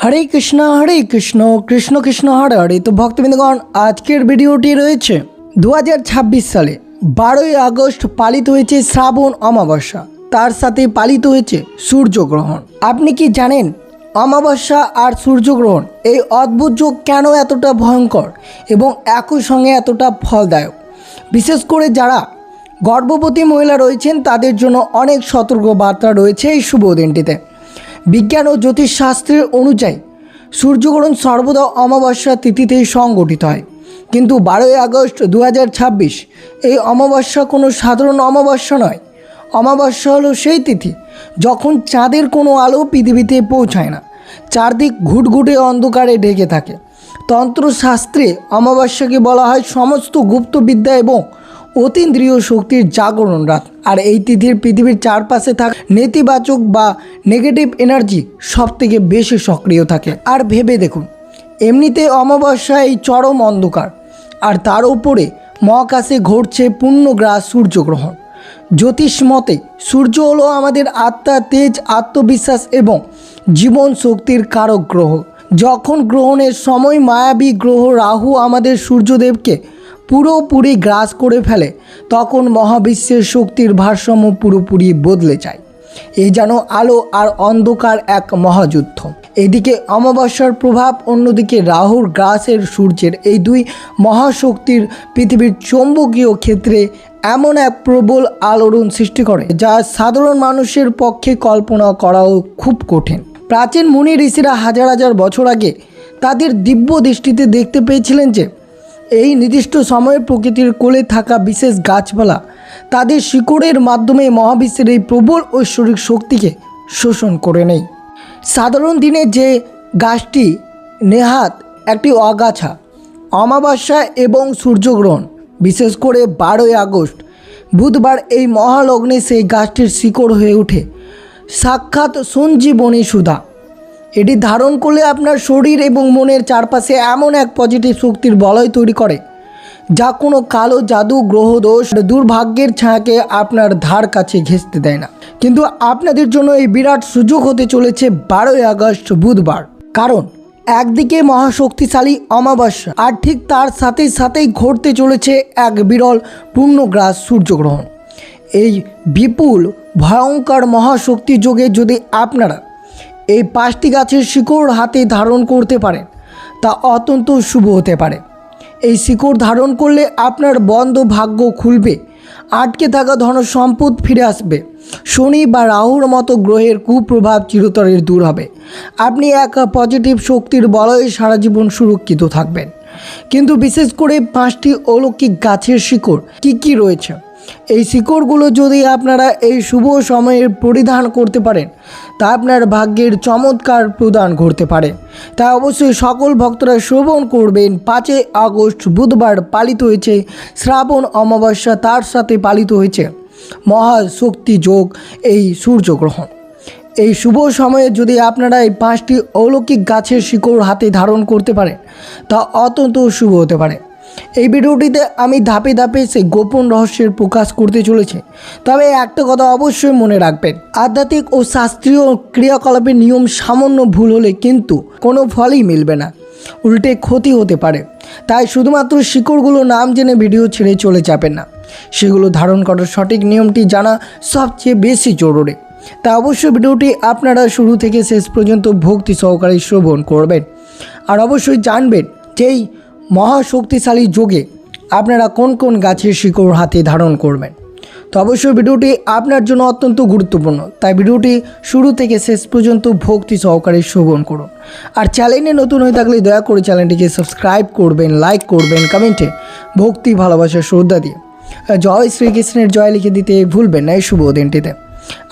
হরে কৃষ্ণ কৃষ্ণ কৃষ্ণ হরে হরে। তো ভক্তবৃন্দগণ, আজকের ভিডিওটি রয়েছে 2026 সালে 12ই আগস্ট পালিত হয়েছে শ্রাবণ অমাবস্যা, তার সাথে পালিত হয়েছে সূর্যগ্রহণ। আপনি কি জানেন অমাবস্যা আর সূর্যগ্রহণ এই অদ্ভুত যোগ কেন এতটা ভয়ঙ্কর এবং একই সঙ্গে এতটা ফলদায়ক? বিশেষ করে যারা গর্ভবতী মহিলা রয়েছেন তাদের জন্য অনেক সতর্ক বার্তা রয়েছে এই শুভ দিনটিতে। বিজ্ঞান ও জ্যোতিষশাস্ত্রের অনুযায়ী সূর্যগ্রহণ সর্বদা অমাবস্যা তিথিতেই সংগঠিত হয়, কিন্তু 12ই আগস্ট 2026 এই অমাবস্যা কোনো সাধারণ অমাবস্যা নয়। অমাবস্যা হলো সেই তিথি যখন চাঁদের কোনো আলো পৃথিবীতে পৌঁছায় না, চারদিক ঘুটঘুটে অন্ধকারে ঢেকে থাকে। তন্ত্রশাস্ত্রে অমাবস্যাকে বলা হয় সমস্ত গুপ্তবিদ্যা এবং অতীন্দ্রিয় শক্তির জাগরণ রাত। আর এই তিথির পৃথিবীর চারপাশে থাকা নেতিবাচক বা নেগেটিভ এনার্জি সব থেকে বেশি সক্রিয় থাকে। আর ভেবে দেখুন, এমনিতে অমাবস্যা এই চরম অন্ধকার, আর তার উপরে মহাকাশে ঘটছে পূর্ণগ্রাস সূর্যগ্রহণ। জ্যোতিষ মতে সূর্য হলো আমাদের আত্মা, তেজ, আত্মবিশ্বাস এবং জীবন শক্তির কারক গ্রহ। যখন গ্রহণের সময় মায়াবী গ্রহ রাহু আমাদের সূর্যদেবকে পুরোপুরি গ্রাস করে ফেলে, তখন মহাবিশ্বের শক্তির ভারসাম্য পুরোপুরি বদলে যায়। এই যেন আলো আর অন্ধকার এক মহাযুদ্ধ। এদিকে অমাবস্যার প্রভাব, অন্যদিকে রাহুর গ্রাসের সূর্যের, এই দুই মহাশক্তির পৃথিবীর চৌম্বকীয় ক্ষেত্রে এমন এক প্রবল আলোড়ন সৃষ্টি করে যা সাধারণ মানুষের পক্ষে কল্পনা করাও খুব কঠিন। প্রাচীন মুনি ঋষিরা হাজার হাজার বছর আগে তাদের দিব্য দৃষ্টিতে দেখতে পেয়েছিলেন যে এই নির্দিষ্ট সময়ে প্রকৃতির কোলে থাকা বিশেষ গাছপালা তাদের শিকড়ের মাধ্যমে মহাবিশ্বের এই প্রবল ঐশ্বরিক শক্তিকে শোষণ করে নেয়। সাধারণ দিনে যে গাছটি নেহাত একটি অগাছা, অমাবস্যা এবং সূর্যগ্রহণ, বিশেষ করে 12ই আগস্ট বুধবার এই মহালগ্নে সেই গাছটির শিকড় হয়ে ওঠে সাক্ষাৎ সঞ্জীবনী সুধা। এটি ধারণ করলে আপনার শরীর এবং মনের চারপাশে এমন এক পজিটিভ শক্তির বলয় তৈরি করে যা কোনো কালো জাদু, গ্রহদোষ, দুর্ভাগ্যের ছায়াকে আপনার ধার কাছে ঘেঁষতে দেয় না। কিন্তু আপনাদের জন্য এই বিরাট সুযোগ হতে চলেছে 12ই আগস্ট বুধবার, কারণ একদিকে মহাশক্তিশালী অমাবস্যা আর ঠিক তার সাথেই ঘটতে চলেছে এক বিরল পূর্ণগ্রাস সূর্যগ্রহণ। এই বিপুল ভয়ঙ্কর মহাশক্তি যোগে যদি আপনারা এই 5টি গাছের শিকড় হাতে ধারণ করতে পারেন, তা অত্যন্ত শুভ হতে পারে। এই শিকড় ধারণ করলে আপনার বন্ধ ভাগ্য খুলবে, আটকে থাকা ধন সম্পদ ফিরে আসবে, শনি বা রাহুর মতো গ্রহের কুপ্রভাব চিরতরের দূর হবে। আপনি এক পজিটিভ শক্তির বলয়ে সারা জীবন সুরক্ষিত থাকবেন। কিন্তু বিশেষ করে 5টি অলৌকিক গাছের শিকড় কি রয়েছে, এই শিকড়গুলো যদি আপনারা এই শুভ সময়ে পরিধান করতে পারেন, তা আপনার ভাগ্যের চমৎকার প্রদান করতে পারে। তাই অবশ্যই সকল ভক্তরা শ্রবণ করবেন। 5ই আগস্ট বুধবার পালিত হয়েছে শ্রাবণ অমাবস্যা, তার সাথে পালিত হয়েছে মহাশক্তি যোগ, এই সূর্যগ্রহণ। এই শুভ সময়ে যদি আপনারা এই 5টি অলৌকিক গাছের শিকড় হাতে ধারণ করতে পারেন, তা অত্যন্ত শুভ হতে পারে। এই ভিডিওটিতে আমি ধাপে ধাপে সেই গোপন রহস্যের প্রকাশ করতে চলেছি। তবে একটা কথা অবশ্যই মনে রাখবেন, আধ্যাত্মিক ও শাস্ত্রীয় ক্রিয়াকলাপের নিয়ম সামান্য ভুল হলে কিন্তু কোনো ফলই মিলবে না, উল্টে ক্ষতি হতে পারে। তাই শুধুমাত্র শিকড়গুলো নাম জেনে ভিডিও ছেড়ে চলে যাবেন না, সেগুলো ধারণ করার সঠিক নিয়মটি জানা সবচেয়ে বেশি জরুরি। তা অবশ্যই ভিডিওটি আপনারা শুরু থেকে শেষ পর্যন্ত ভক্তি সহকারে শ্রবণ করবেন। আর অবশ্যই জানবেন যে এই মহাশক্তিশালী যোগে আপনারা কোন কোন গাছের শিকড় হাতে ধারণ করবেন। তো অবশ্যই ভিডিওটি আপনার জন্য অত্যন্ত গুরুত্বপূর্ণ, তাই ভিডিওটি শুরু থেকে শেষ পর্যন্ত ভক্তি সহকারে শ্রবণ করুন। আর চ্যানেলে নতুন হয়ে থাকলে দয়া করে চ্যানেলটিকে সাবস্ক্রাইব করবেন, লাইক করবেন, কমেন্টে ভক্তি, ভালোবাসা, শ্রদ্ধা দিয়ে জয় শ্রীকৃষ্ণের জয় লিখে দিতে ভুলবেন না এই শুভ দিনটিতে।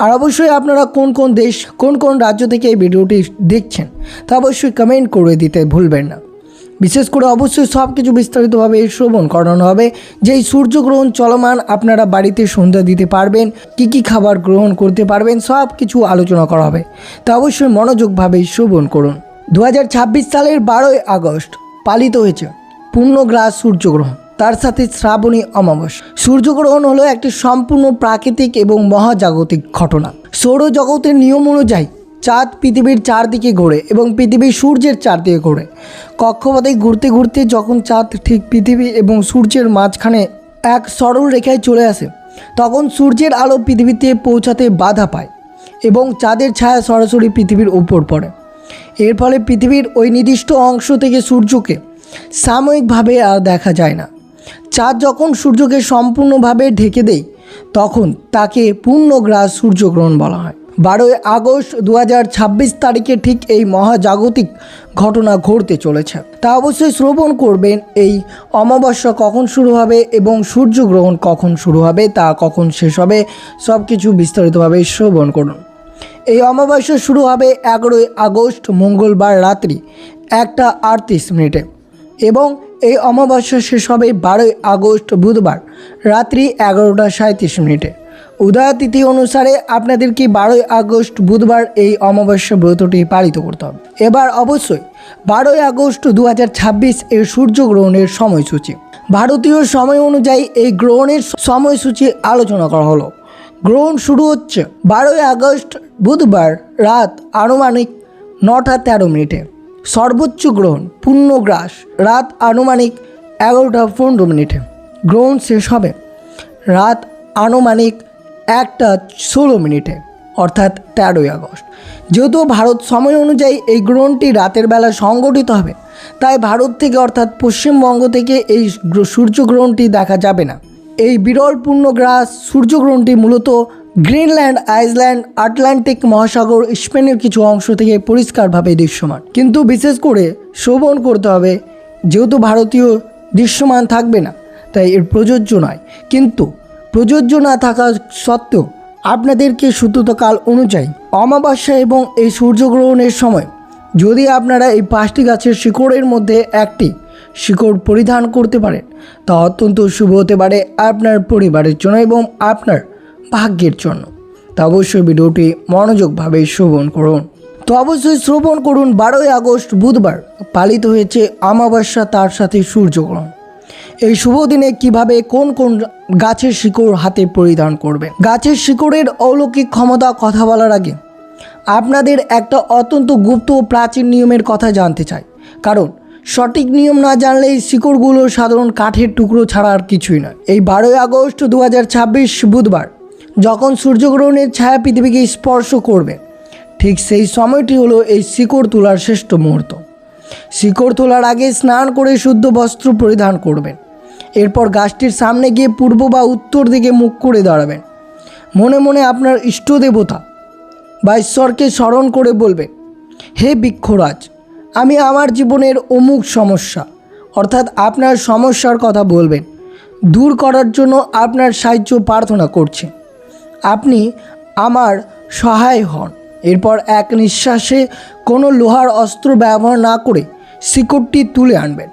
আর অবশ্যই আপনারা কোন কোন দেশ, কোন কোন রাজ্য থেকে এই ভিডিওটি দেখছেন, তা অবশ্যই কমেন্ট করে দিতে ভুলবেন না। বিশেষ করে অবশ্যই সব কিছু বিস্তারিতভাবে শ্রবণ করানো হবে। যে এই সূর্যগ্রহণ চলমান, আপনারা বাড়িতে সন্ধ্যা দিতে পারবেন, কি খাবার গ্রহণ করতে পারবেন, সব কিছু আলোচনা করা হবে। তা অবশ্যই মনোযোগভাবে শ্রবণ করুন। 2026 সালের 12ই আগস্ট পালিত হয়েছে পূর্ণগ্রাস সূর্যগ্রহণ, তার সাথে শ্রাবণী অমাবস্যা। সূর্যগ্রহণ হলো একটি সম্পূর্ণ প্রাকৃতিক এবং মহাজাগতিক ঘটনা। সৌরজগতের নিয়ম অনুযায়ী চাঁদ পৃথিবীর চারদিকে ঘোরে এবং পৃথিবী সূর্যের চারদিকে ঘোরে। কক্ষপথে ঘুরতে ঘুরতে যখন চাঁদ ঠিক পৃথিবী এবং সূর্যের মাঝখানে এক সরল রেখায় চলে আসে, তখন সূর্যের আলো পৃথিবীতে পৌঁছাতে বাধা পায় এবং চাঁদের ছায়া সরাসরি পৃথিবীর উপর পড়ে। এর ফলে পৃথিবীর ওই নির্দিষ্ট অংশ থেকে সূর্যকে সাময়িকভাবে আর দেখা যায় না। চাঁদ যখন সূর্যকে সম্পূর্ণভাবে ঢেকে দেয় তখন তাকে পূর্ণগ্রাস সূর্যগ্রহণ বলা হয়। 12ই আগস্ট 2026 তারিখে ঠিক এই মহাজাগতিক ঘটনা ঘটতে চলেছে। তা অবশ্যই শ্রবণ করবেন এই অমাবস্যা কখন শুরু হবে এবং সূর্যগ্রহণ কখন শুরু হবে, তা কখন শেষ হবে, সব কিছু বিস্তারিতভাবে শ্রবণ করুন। এই অমাবস্যা শুরু হবে 11ই আগস্ট মঙ্গলবার রাত্রি 1:38 এবং এই অমাবস্যা শেষ হবে 12ই আগস্ট বুধবার রাত্রি 11:37। উদয় তিথি অনুসারে আপনাদেরকে 12ই আগস্ট বুধবার এই অমাবস্যা ব্রতটি পালিত করতে হবে। এবার অবশ্যই 12ই আগস্ট 2026 এর সূর্যগ্রহণের সময়সূচি। ভারতীয় সময় অনুযায়ী এই গ্রহণের সময়সূচি আলোচনা করা হলো। গ্রহণ শুরু হচ্ছে 12ই আগস্ট বুধবার রাত আনুমানিক 9:13। সর্বোচ্চ গ্রহণ পূর্ণগ্রাস রাত আনুমানিক 11:15। গ্রহণ শেষ হবে রাত আনুমানিক 1:16 অর্থাৎ 13ই আগস্ট। যেহেতু ভারত সময় অনুযায়ী এই গ্রহণটি রাতের বেলা সংগঠিত হবে, তাই ভারত থেকে অর্থাৎ পশ্চিমবঙ্গ থেকে এই সূর্যগ্রহণটি দেখা যাবে না। এই বিরল পূর্ণগ্রাস সূর্যগ্রহণটি মূলত গ্রিনল্যান্ড, আইসল্যান্ড, আটলান্টিক মহাসাগর, স্পেনের কিছু অংশ থেকে পরিষ্কারভাবে দৃশ্যমান। কিন্তু বিশেষ করে শ্রবণ করতে হবে, যেহেতু ভারতীয় দৃশ্যমান থাকবে না তাই এর প্রযোজ্য নয়। কিন্তু প্রযোজ্য না থাকা সত্ত্বেও আপনাদেরকে সূত্রকাল অনুযায়ী অমাবস্যা এবং এই সূর্যগ্রহণের সময় যদি আপনারা এই 5টি গাছের শিকড়ের মধ্যে একটি শিকড় পরিধান করতে পারেন তা অত্যন্ত শুভ হতে পারে আপনার পরিবারের জন্য এবং আপনার ভাগ্যের জন্য। তা অবশ্যই ভিডিওটি মনোযোগভাবে শ্রবণ করুন। তো অবশ্যই শ্রবণ করুন 12ই আগস্ট বুধবার পালিত হয়েছে অমাবস্যা, তার সাথে সূর্যগ্রহণ। এই শুভ দিনে কিভাবে কোন কোন গাছের শিকড় হাতে পরিধান করবেন। গাছের শিকড়ের অলৌকিক ক্ষমতা কথা বলার আগে আপনাদের একটা অত্যন্ত গুপ্ত ও প্রাচীন নিয়মের কথা জানতে চাই, কারণ সঠিক নিয়ম না জানলে এই শিকড়গুলো সাধারণ কাঠের টুকরো ছাড়া আর কিছুই নয়। এই 12ই আগস্ট 2026 বুধবার যখন সূর্যগ্রহণের ছায়া পৃথিবীকে স্পর্শ করবে, ঠিক সেই সময়টি হলো এই শিকড় তোলার শ্রেষ্ঠ মুহূর্ত। শিকড় তোলার আগে স্নান করে শুদ্ধ বস্ত্র পরিধান করবেন। এরপর গাছটির সামনে গিয়ে পূর্ব বা উত্তর দিকে মুখ করে দাঁড়াবেন। মনে মনে আপনার ইষ্ট দেবতা বা ঈশ্বরকে স্মরণ করে বলবেন, হে বৃক্ষরাজ, আমি আমার জীবনের অমুক সমস্যা অর্থাৎ আপনার সমস্যার কথা বলবেন দূর করার জন্য আপনার সাহায্য প্রার্থনা করছি, আপনি আমার সহায় হন। এরপর এক নিঃশ্বাসে কোনো লোহার অস্ত্র ব্যবহার না করে শিকড়টি তুলে আনবেন।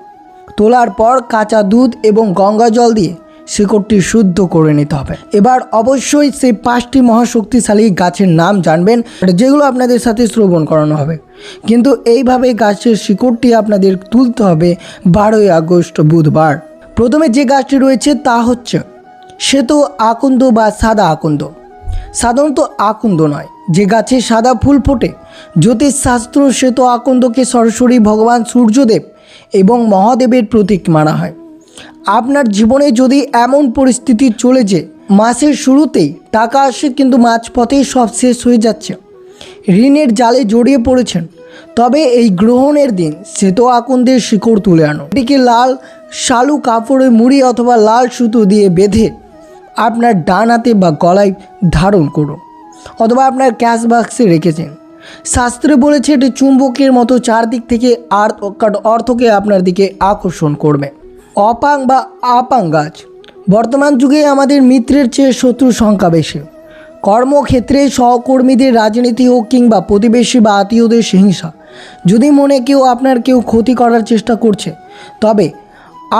তোলার পর কাঁচা দুধ এবং গঙ্গা জল দিয়ে শিকড়টি শুদ্ধ করে নিতে হবে। এবার অবশ্যই সেই 5টি মহাশক্তিশালী গাছের নাম জানবেন, যেগুলো আপনাদের সাথে শ্রবণ করানো হবে। কিন্তু এইভাবে গাছের শিকড়টি আপনাদের তুলতে হবে 12ই আগস্ট বুধবার। প্রথমে যে গাছটি রয়েছে তা হচ্ছে শ্বেত আকন্দ বা সাদা আকন্দ। সাধারণত আকন্দ নয়, যে গাছে সাদা ফুল ফোটে। জ্যোতিষশাস্ত্র শ্বেত আকন্দকে সরাসরি ভগবান সূর্যদেব এবং মহাদেবের প্রতীক মানা হয়। আপনার জীবনে যদি এমন পরিস্থিতি চলে যে মাসের শুরুতেই টাকা আসে কিন্তু মাঝপথেই সব শেষ হয়ে যাচ্ছে, ঋণের জালে জড়িয়ে পড়েছেন, তবে এই গ্রহণের দিন শ্বেত আকন্দের শিকড় তুলে আনো। এটিকে লাল শালু কাপড়ে মুড়ি অথবা লাল সুতো দিয়ে বেঁধে আপনার ডান হাতে বা গলায় ধারণ করুন অথবা আপনার ক্যাশ বাক্সে রেখেছেন। শাস্ত্রে বলেছে এটি চুম্বকের মতো চারদিক থেকে অর্থকে আপনার দিকে আকর্ষণ করবে। অপাং বা আপাং গাছ। বর্তমান যুগে আমাদের মিত্রের চেয়ে শত্রুর সংখ্যা বেশি। কর্মক্ষেত্রে সহকর্মীদের, রাজনীতি হোক কিংবা প্রতিবেশী বা আত্মীয়দের হিংসা। যদি মনে আপনার কেউ ক্ষতি করার চেষ্টা করছে, তবে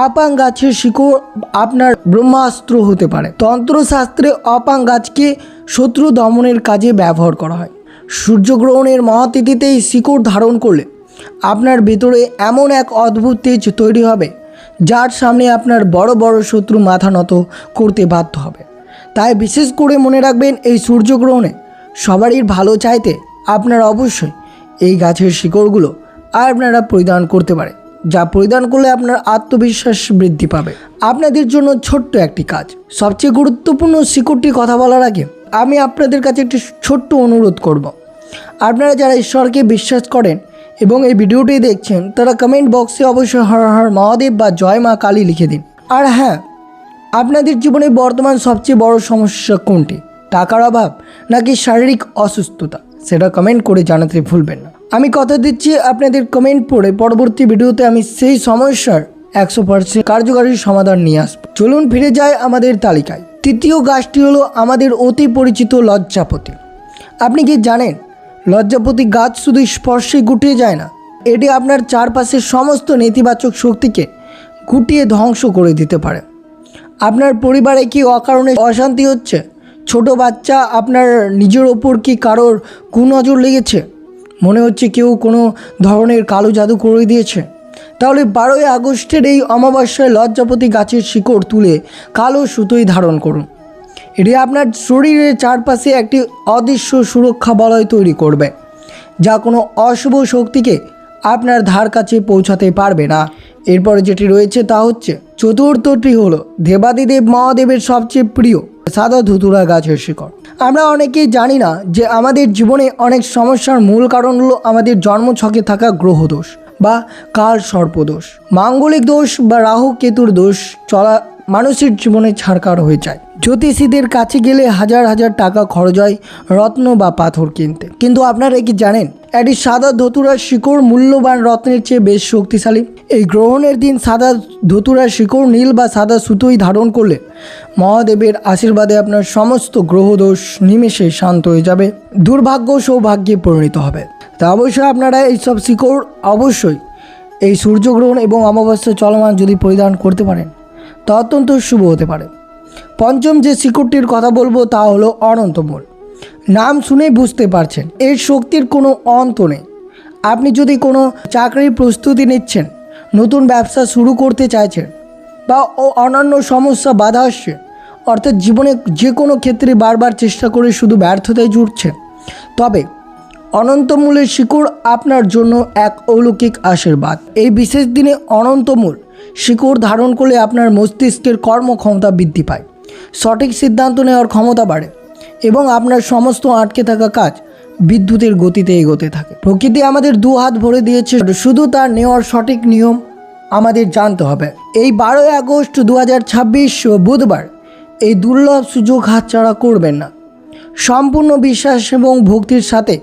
আপাং গাছের শিকড় আপনার ব্রহ্মাস্ত্র হতে পারে। তন্ত্রশাস্ত্রে অপাং গাছকে শত্রু দমনের কাজে ব্যবহার করা হয়। সূর্যগ্রহণের মহাতিথিতে এই শিকড় ধারণ করলে আপনার ভেতরে এমন এক অদ্ভুত তেজ তৈরি হবে যার সামনে আপনার বড় বড় শত্রু মাথা নত করতে বাধ্য হবে। তাই বিশেষ করে মনে রাখবেন, এই সূর্যগ্রহণে সবারই ভালো চাইতে আপনারা অবশ্যই এই গাছের শিকড়গুলো আপনারা পরিধান করতে পারে, যা পরিধান করলে আপনার আত্মবিশ্বাস বৃদ্ধি পাবে। আপনাদের জন্য ছোট্ট একটি কাজ, সবচেয়ে গুরুত্বপূর্ণ শিকড়টির কথা বলার আগে আমি আপনাদের কাছে একটি ছোট্ট অনুরোধ করব। আপনারা যারা ঈশ্বরকে বিশ্বাস করেন এবং এই ভিডিওটি দেখছেন তারা কমেন্ট বক্সে অবশ্যই হর হর মহাদেব বা জয় মা কালী লিখে দিন। আর হ্যাঁ, আপনাদের জীবনে বর্তমান সবচেয়ে বড় সমস্যা কোনটি? টাকার অভাব নাকি শারীরিক অসুস্থতা? সেটা কমেন্ট করে জানাতে ভুলবেন না। আমি কথা দিচ্ছি, আপনাদের কমেন্ট পড়ে পরবর্তী ভিডিওতে আমি সেই সমস্যার 100% কার্যকারী সমাধান নিয়ে আসবো। চলুন ফিরে যাই আমাদের তালিকায়। তৃতীয় গাছটি হলো আমাদের অতি পরিচিত লজ্জাপতি। আপনি কি জানেন, লজ্জাপতি গাছ শুধু স্পর্শে গুটিয়ে যায় না, এটি আপনার চারপাশের সমস্ত নেতিবাচক শক্তিকে গুটিয়ে ধ্বংস করে দিতে পারে। আপনার পরিবারে কি অকারণে অশান্তি হচ্ছে? ছোট বাচ্চা, আপনার নিজের ওপর কি কারোর কুনজর লেগেছে? মনে হচ্ছে কেউ কোনো ধরনের কালো জাদু করে দিয়েছে? তাহলে 12ই আগস্টের এই অমাবস্যায় লজ্জাপতি গাছের শিকড় তুলে কালো সুতোয় ধারণ করুন। এটি আপনার শরীরের চারপাশে একটি অদৃশ্য সুরক্ষা বলয় তৈরি করবে, যা কোনো অশুভ শক্তিকে আপনার ধার কাছে পৌঁছাতে পারবে না। এরপরে যেটি রয়েছে তা হচ্ছে চতুর্থটি হলো দেবাদিদেব মহাদেবের সবচেয়ে প্রিয় সাদা ধুতুরা গাছের শিকড়। আমরা অনেকেই জানি না যে আমাদের জীবনে অনেক সমস্যার মূল কারণ হলো আমাদের জন্মছকে থাকা গ্রহদোষ বা কাল সর্পদোষ, মাঙ্গলিক দোষ বা রাহু কেতুর দোষ চলা মানুষের জীবনে ছাড়কার হয়ে যায়। জ্যোতিষীদের কাছে গেলে হাজার হাজার টাকা খরচ হয় রত্ন বা পাথর কিনতে, কিন্তু আপনারা কি জানেন একটি সাদা ধতুরার শিকড় মূল্যবান রত্নের চেয়ে বেশ শক্তিশালী? এই গ্রহণের দিন সাদা ধতুরার শিকড় নীল বা সাদা সুতোই ধারণ করলে মহাদেবের আশীর্বাদে আপনার সমস্ত গ্রহদোষ নিমেষে শান্ত হয়ে যাবে, দুর্ভাগ্য সৌভাগ্যে পরিণত হবে। তা অবশ্যই আপনারা এইসব শিকড় অবশ্যই এই সূর্যগ্রহণ এবং অমাবস্যা চলমান যদি পরিধান করতে পারেন তা অত্যন্ত শুভ হতে পারে। পঞ্চম যে শিকড়টির কথা বলবো তা হলো অনন্তমূল। নাম শুনেই বুঝতে পারছেন এর শক্তির কোনো অন্ত নেই। আপনি যদি কোনো চাকরির প্রস্তুতি নিচ্ছেন, নতুন ব্যবসা শুরু করতে চাইছেন বা অন্যান্য সমস্যা বাধা আসছে, অর্থাৎ জীবনে যে কোনো ক্ষেত্রে বারবার চেষ্টা করে শুধু ব্যর্থতায় জুটছেন, তবে অনন্তমূলের শিকড় আপনার জন্য এক অলৌকিক আশীর্বাদ। এই বিশেষ দিনে অনন্তমূল শিকড় ধারণ করলে আপনার মস্তিষ্কের কর্মক্ষমতা বৃদ্ধি পায়, সঠিক সিদ্ধান্ত নেওয়ার ক্ষমতা বাড়ে এবং আপনার সমস্ত আটকে থাকা কাজ বিদ্যুতের গতিতে এগোতে থাকে। প্রকৃতি আমাদের দু হাত ভরে দিয়েছে, শুধু তার নেওয়ার সঠিক নিয়ম আমাদের জানতে হবে। এই 12ই আগস্ট 2026 বুধবার এই দুর্লভ সুযোগ হাতছাড়া করবেন না। সম্পূর্ণ বিশ্বাস এবং ভক্তির সাথে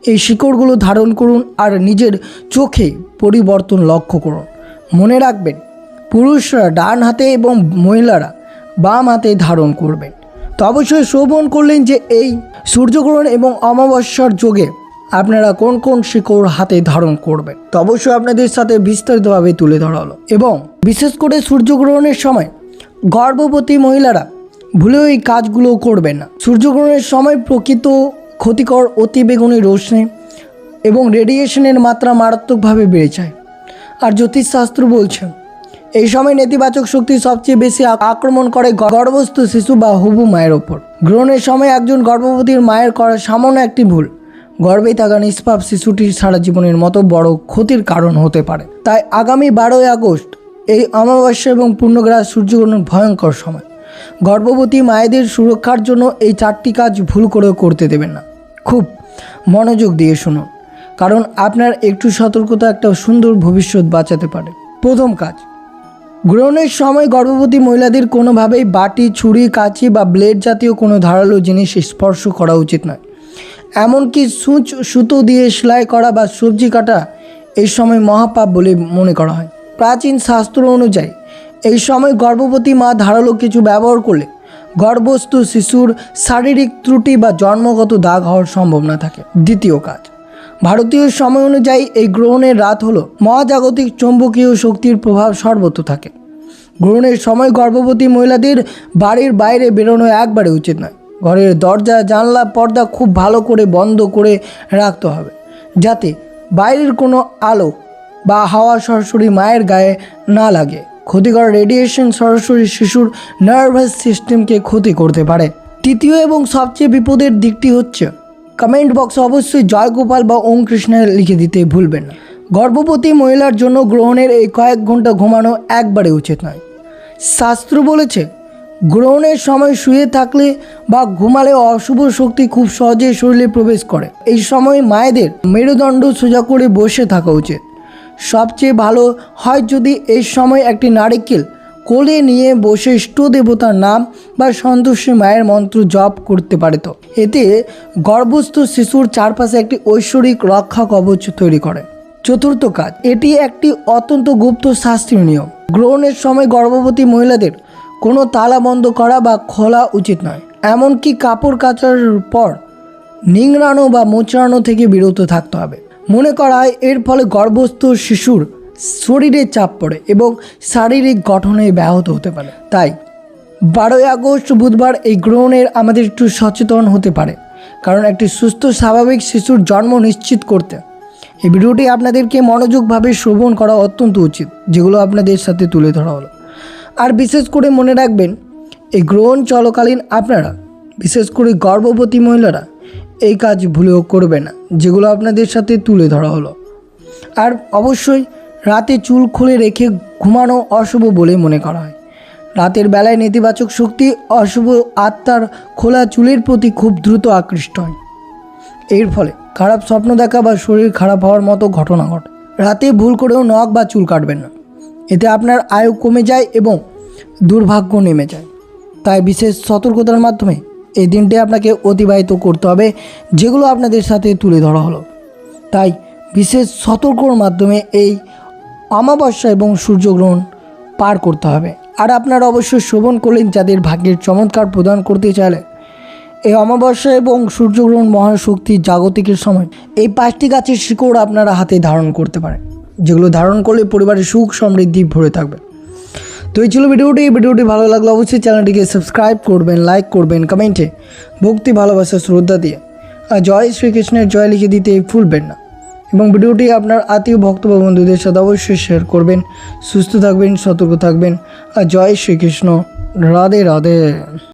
এই শিকড়গুলো ধারণ করুন আর নিজের চোখে পরিবর্তন লক্ষ্য করুন। মনে রাখবেন, পুরুষরা ডান হাতে এবং মহিলারা বাম হাতে ধারণ করবেন। তো অবশ্যই শ্রবণ করলেন যে এই সূর্যগ্রহণ এবং অমাবস্যার যোগে আপনারা কোন কোন শিকড় হাতে ধারণ করবেন, তো অবশ্যই আপনাদের সাথে বিস্তারিতভাবে তুলে ধরা হলো। এবং বিশেষ করে সূর্যগ্রহণের সময় গর্ভবতী মহিলারা ভুলেও এই কাজগুলো করবেন না। সূর্যগ্রহণের সময় প্রকৃত ক্ষতিকর অতিবেগুনি রশ্মি এবং রেডিয়েশনের মাত্রা মারাত্মকভাবে বেড়ে যায়। আর জ্যোতিষশাস্ত্র বলছে এই সময় নেতিবাচক শক্তি সবচেয়ে বেশি আক্রমণ করে গর্ভস্থ শিশু বা হবু মায়ের ওপর। গ্রহণের সময় একজন গর্ভবতীর মায়ের করা সামান্য একটি ভুল গর্ভে থাকা নিষ্পাপ শিশুটির সারা জীবনের মতো বড় ক্ষতির কারণ হতে পারে। তাই আগামী 12ই আগস্ট এই অমাবস্যা এবং পূর্ণগ্রাস সূর্যগ্রহণ ভয়ঙ্কর সময়। গর্ভবতী মায়েদের সুরক্ষার জন্য এই 4টি কাজ ভুল করেও করতে দেবেন না। খুব মনোযোগ দিয়ে শুনুন, কারণ আপনার একটু সতর্কতা একটা সুন্দর ভবিষ্যৎ বাঁচাতে পারে। প্রথম কাজ, গ্রহণের সময় গর্ভবতী মহিলাদের কোনোভাবেই বাটি, ছুরি, কাঁচি বা ব্লেড জাতীয় কোনো ধারালো জিনিস স্পর্শ করা উচিত নয়। এমনকি সূচ, সুতো দিয়ে সেলাই করা বা সবজি কাটা এই সময় মহাপাপ বলে মনে করা হয়। প্রাচীন শাস্ত্র অনুযায়ী এই সময় গর্ভবতী মা ধারালো কিছু ব্যবহার করলে গর্ভস্থ শিশুর শারীরিক ত্রুটি বা জন্মগত দাগ হওয়ার সম্ভাবনা থাকে। দ্বিতীয় কাজ, ভারতীয় সময় অনুযায়ী এই গ্রহণের রাত হলো মহাজাগতিক চৌম্বকীয় শক্তির প্রভাব সর্বত্র থাকে। গ্রহণের সময় গর্ভবতী মহিলাদের বাড়ির বাইরে বেরোনো একবারে উচিত নয়। ঘরের দরজা, জানলা, পর্দা খুব ভালো করে বন্ধ করে রাখতে হবে, যাতে বাইরের কোনো আলো বা হাওয়া সরাসরি মায়ের গায়ে না লাগে। ক্ষতিকর রেডিয়েশন সরাসরি শিশুর নার্ভাস সিস্টেমকে ক্ষতি করতে পারে। তৃতীয় এবং সবচেয়ে বিপদের দিকটি হচ্ছে কমেন্ট বক্সে অবশ্যই জয় গোপাল বা ওম কৃষ্ণের লিখে দিতে ভুলবেন না। গর্ভবতী মহিলার জন্য গ্রহণের এই কয়েক ঘন্টা ঘুমানো একবারে উচিত নয়। শাস্ত্র বলেছে গ্রহণের সময় শুয়ে থাকলে বা ঘুমালে অশুভ শক্তি খুব সহজে শরীরে প্রবেশ করে। এই সময় মায়েদের মেরুদণ্ড সোজা করে বসে থাকা উচিত। সবচেয়ে ভালো হয় যদি এই সময় একটি নারকেল কোলে নিয়ে বসে ইষ্ট দেবতার নাম বা সন্তোষী মায়ের মন্ত্র জপ করতে পারে। তো এতে গর্ভস্থ শিশুর চারপাশে একটি ঐশ্বরিক রক্ষা কবচ তৈরি করে। চতুর্থ কাজ, এটি একটি অত্যন্ত গুপ্ত শাস্ত্রীয় নিয়ম। গ্রহণের সময় গর্ভবতী মহিলাদের কোনো তালা বন্ধ করা বা খোলা উচিত নয়। এমনকি কাপড় কাচার পর নিংড়ানো বা মোচড়ানো থেকে বিরত থাকতে হবে। মনে করা হয় এর ফলে গর্ভস্থ শিশুর শরীরে চাপ পড়ে এবং শারীরিক গঠনে ব্যাহত হতে পারে। তাই 12ই আগস্ট বুধবার এই গ্রহণের আমাদের একটু সচেতন হতে পারে, কারণ একটি সুস্থ স্বাভাবিক শিশুর জন্ম নিশ্চিত করতে এই ভিডিওটি আপনাদেরকে মনোযোগভাবে শ্রবণ করা অত্যন্ত উচিত, যেগুলো আপনাদের সাথে তুলে ধরা হলো। আর বিশেষ করে মনে রাখবেন, এই গ্রহণ চলাকালীন আপনারা, বিশেষ করে গর্ভবতী মহিলারা, এই কাজ ভুলেও করবে না যেগুলো আপনাদের সাথে তুলে ধরা হলো। আর অবশ্যই রাতে চুল খুলে রেখে ঘুমানো অশুভ বলে মনে করা হয়। রাতের বেলায় নেতিবাচক শক্তি অশুভ আত্মার খোলা চুলের প্রতি খুব দ্রুত আকৃষ্ট হয়। এর ফলে খারাপ স্বপ্ন দেখা বা শরীর খারাপ হওয়ার মতো ঘটনা ঘটে। রাতে ভুল করেও নখ বা চুল কাটবেন না, এতে আপনার আয়ু কমে যায় এবং দুর্ভাগ্য নেমে যায়। তাই বিশেষ সতর্কতার মাধ্যমে এই দিনটি আপনাকে অতিবাহিত করতে হবে, যেগুলো আপনাদের সাথে তুলে ধরা হলো। তাই বিশেষ সতর্কর মাধ্যমে এই অমাবস্যা এবং সূর্যগ্রহণ পার করতে হবে। আর আপনারা অবশ্যই শ্রবণ করলেন, যাদের ভাগ্যের চমৎকার প্রদান করতে চাইলে এই অমাবস্যা এবং সূর্যগ্রহণ মহাশক্তির জাগতিকের সময় এই 5টি গাছের শিকড় আপনারা হাতে ধারণ করতে পারেন, যেগুলো ধারণ করলে পরিবারের সুখ সমৃদ্ধি ভরে থাকবে। তো এই ছিল ভিডিওটি ভালো লাগলে অবশ্যই চ্যানেলটিকে সাবস্ক্রাইব করবেন, লাইক করবেন, কমেন্টে ভক্তি ভালোবাসা শ্রদ্ধা দিয়ে আর জয় শ্রীকৃষ্ণের জয় লিখে দিতে ভুলবেন না। এবং ভিডিওটি আপনার আত্মীয় ভক্ত বা বন্ধুদের সাথে অবশ্যই শেয়ার করবেন। সুস্থ থাকবেন, সতর্ক থাকবেন। আর জয় শ্রীকৃষ্ণ, রাধে রাধে।